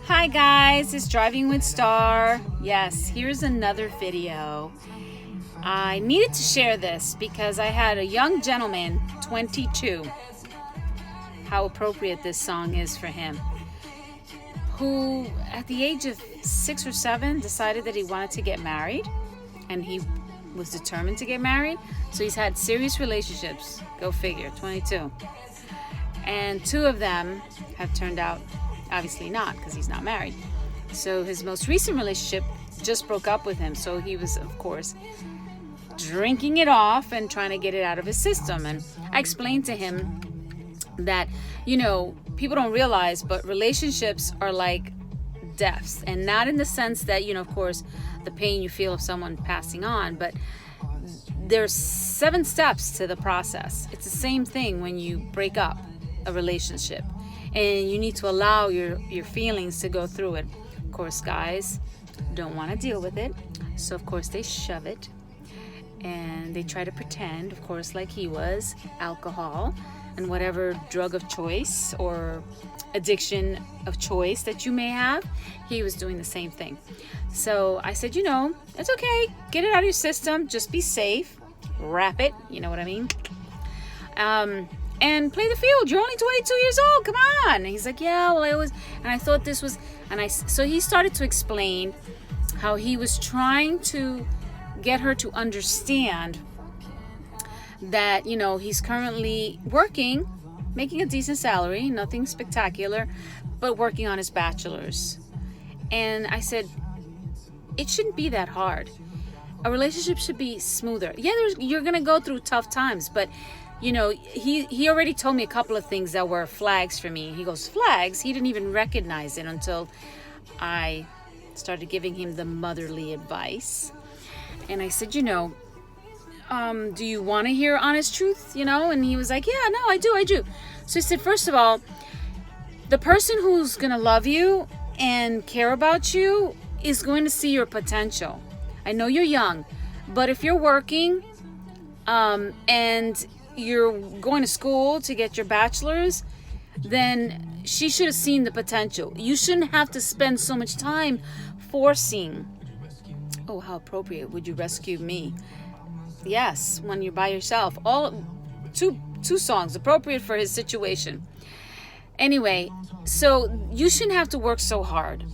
Hi guys, it's Driving with Star. Yes, here's another video. I needed to share this because I had a young gentleman, 22, how appropriate this song is for him, who at the age of 6 or 7 decided that he wanted to get married, and he was determined to get married. So he's had serious relationships, go figure, 22. And 2 of them have turned out obviously not, because he's not married. So his most recent relationship just broke up with him. So he was, of course, drinking it off and trying to get it out of his system. And I explained to him that, people don't realize, but relationships are like deaths. And not in the sense that, of course, the pain you feel of someone passing on, but there's 7 steps to the process. It's the same thing when you break up a relationship. And you need to allow your feelings to go through it. Of course, guys don't want to deal with it. So, of course, they shove it. And they try to pretend, of course, like he was, alcohol and whatever drug of choice or addiction of choice that you may have. He was doing the same thing. So I said, it's okay. Get it out of your system. Just be safe. Wrap it. You know what I mean? And play the field. You're only 22 years old. Come on. And he's like, yeah, well, and I thought this was, so he started to explain how he was trying to get her to understand that, he's currently working, making a decent salary, nothing spectacular, but working on his bachelor's. And I said, it shouldn't be that hard. A relationship should be smoother. Yeah, you're going to go through tough times, but he already told me a couple of things that were flags for me. He goes, flags? He didn't even recognize it until I started giving him the motherly advice. And I said, do you want to hear honest truth? And he was like, yeah, no, I do. So I said, first of all, the person who's going to love you and care about you is going to see your potential. I know you're young, but if you're working and you're going to school to get your bachelor's, then she should have seen the potential. You shouldn't have to spend so much time forcing. Oh, how appropriate. Would you rescue me? Yes, when you're by yourself. All two songs appropriate for his situation. Anyway, so you shouldn't have to work so hard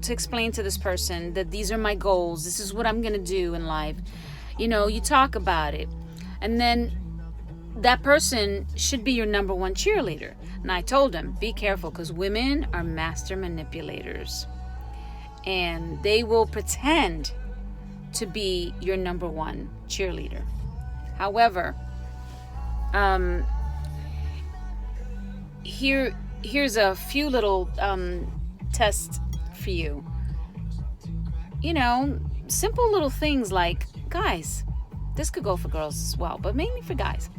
to explain to this person that these are my goals. This is what I'm going to do in life. You talk about it. And then that person should be your number 1 cheerleader. And I told him, be careful, because women are master manipulators. And they will pretend to be your number 1 cheerleader. However, here's a few little tests for you. Simple little things like, guys, this could go for girls as well, but mainly for guys.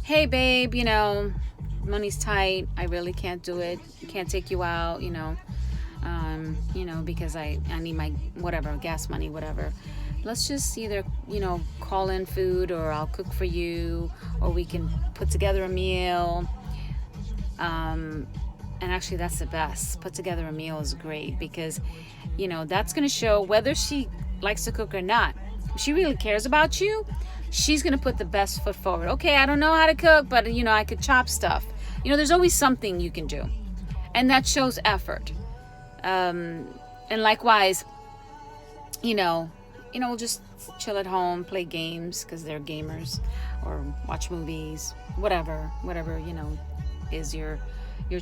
Hey babe, money's tight. I really can't do it. Can't take you out, because I need my whatever, gas money, whatever. Let's just either, call in food, or I'll cook for you, or we can put together a meal. And actually that's the best. Put together a meal is great, because, that's going to show whether she likes to cook or not. If she really cares about you, she's going to put the best foot forward. Okay, I don't know how to cook, but, I could chop stuff. There's always something you can do. And that shows effort. And likewise, we'll just chill at home, play games, because they're gamers, or watch movies, whatever, is your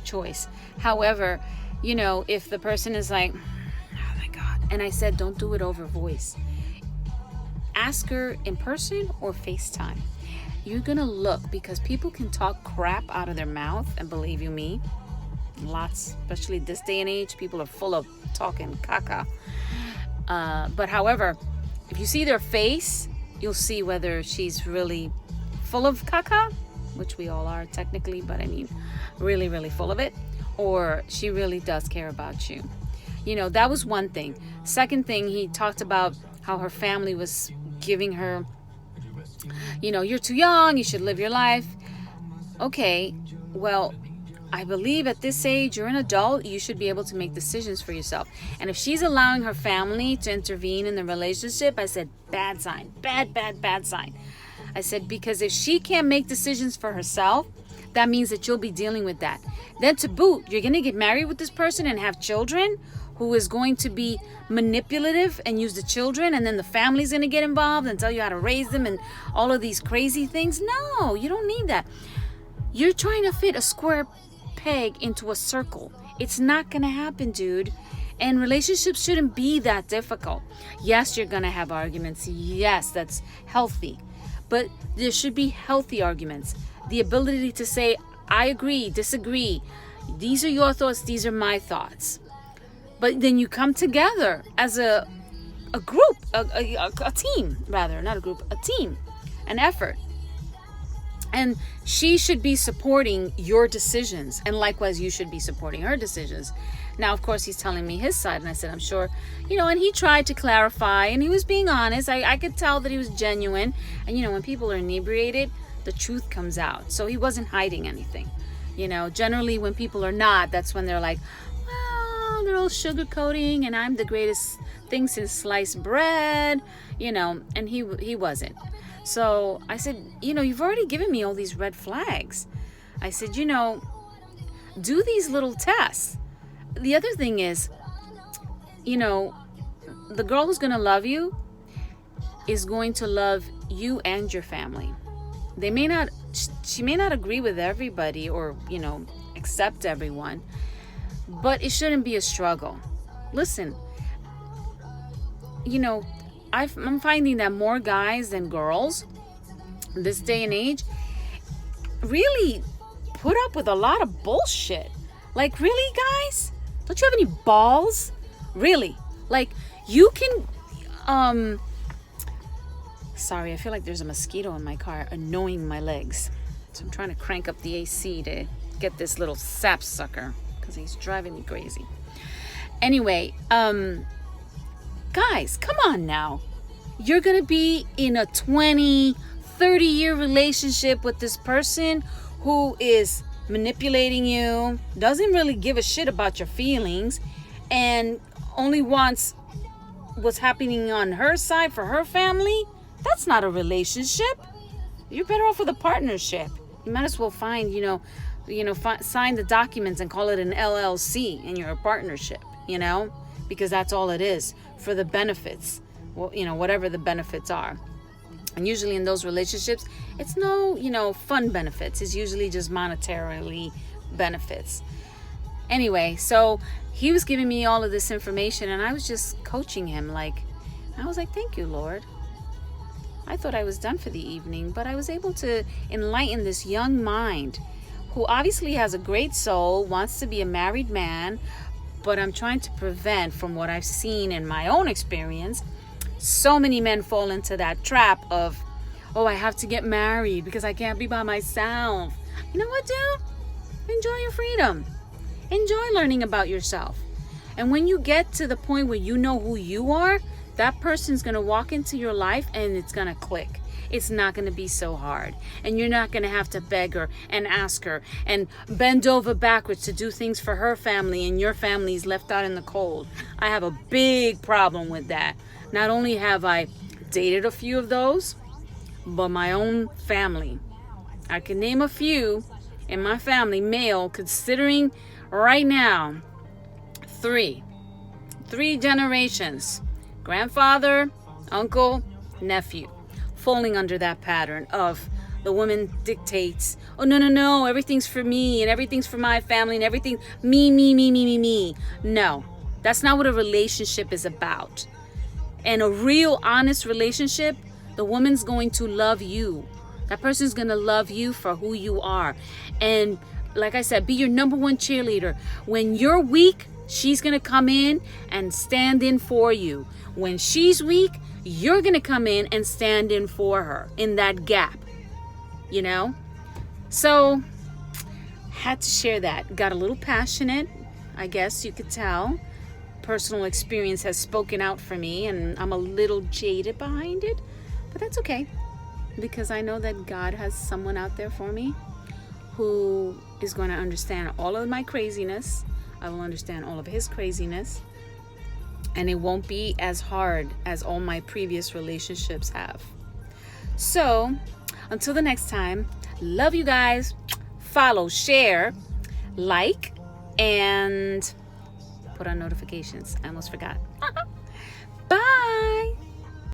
choice. However, if the person is like, oh my God, and I said, don't do it over voice. Ask her in person or FaceTime. You're going to look, because people can talk crap out of their mouth, and believe you me, lots, especially this day and age, people are full of talking caca. But however, if you see their face, you'll see whether she's really full of caca, which we all are technically, but I mean really, really full of it, or she really does care about you. That was one thing. Second thing, he talked about how her family was giving her, you're too young, you should live your life. Okay, well, I believe at this age, you're an adult, you should be able to make decisions for yourself. And if she's allowing her family to intervene in the relationship, I said, bad sign, bad sign. I said, because if she can't make decisions for herself, that means that you'll be dealing with that. Then to boot, you're going to get married with this person and have children who is going to be manipulative and use the children, and then the family's going to get involved and tell you how to raise them and all of these crazy things. No, you don't need that. You're trying to fit a square peg into a circle. It's not going to happen, dude. And relationships shouldn't be that difficult. Yes, you're going to have arguments. Yes, that's healthy. But there should be healthy arguments. The ability to say, I agree, disagree. These are your thoughts, these are my thoughts. But then you come together as a group, a team, rather, not a group, a team, an effort. And she should be supporting your decisions. And likewise, you should be supporting her decisions. Now, of course, he's telling me his side. And I said, I'm sure, and he tried to clarify. And he was being honest. I could tell that he was genuine. And, when people are inebriated, the truth comes out. So he wasn't hiding anything. Generally when people are not, that's when they're like, well, they're all sugarcoating. And I'm the greatest thing since sliced bread. And he wasn't. So I said, you've already given me all these red flags. I said, do these little tests. The other thing is, the girl who's going to love you is going to love you and your family. She may not agree with everybody or, accept everyone, but it shouldn't be a struggle. Listen, I'm finding that more guys than girls this day and age really put up with a lot of bullshit. Like, really, guys? Don't you have any balls? Really? Like, you can, sorry, I feel like there's a mosquito in my car annoying my legs. So I'm trying to crank up the AC to get this little sapsucker because he's driving me crazy. Anyway, guys, come on now. You're going to be in a 20, 30-year relationship with this person who is manipulating you, doesn't really give a shit about your feelings, and only wants what's happening on her side for her family. That's not a relationship. You're better off with a partnership. You might as well sign the documents and call it an LLC and you're a partnership, because that's all it is, for the benefits, whatever the benefits are. And usually in those relationships, it's no, fun benefits. It's usually just monetarily benefits. Anyway, so he was giving me all of this information and I was just coaching him. I was like, thank you, Lord. I thought I was done for the evening, but I was able to enlighten this young mind who obviously has a great soul, wants to be a married man, but I'm trying to prevent, from what I've seen in my own experience, so many men fall into that trap of, I have to get married because I can't be by myself. You know what, dude? Enjoy your freedom. Enjoy learning about yourself. And when you get to the point where you know who you are, that person's going to walk into your life and it's going to click. It's not going to be so hard. And you're not going to have to beg her and ask her and bend over backwards to do things for her family and your family's left out in the cold. I have a big problem with that. Not only have I dated a few of those, but my own family. I can name a few in my family, male, considering right now, three generations. Grandfather, uncle, nephew, falling under that pattern of the woman dictates, no, everything's for me and everything's for my family and everything, me. No, that's not what a relationship is about. And a real honest relationship, the woman's going to love you. That person's going to love you for who you are. And like I said, be your number one cheerleader. When you're weak, she's going to come in and stand in for you. When she's weak, you're going to come in and stand in for her in that gap. So, had to share that. Got a little passionate, I guess you could tell. Personal experience has spoken out for me and I'm a little jaded behind it, but that's okay because I know that God has someone out there for me who is going to understand all of my craziness. I will understand all of his craziness. And it won't be as hard as all my previous relationships have. So, until the next time, love you guys. Follow, share, like, and put on notifications. I almost forgot.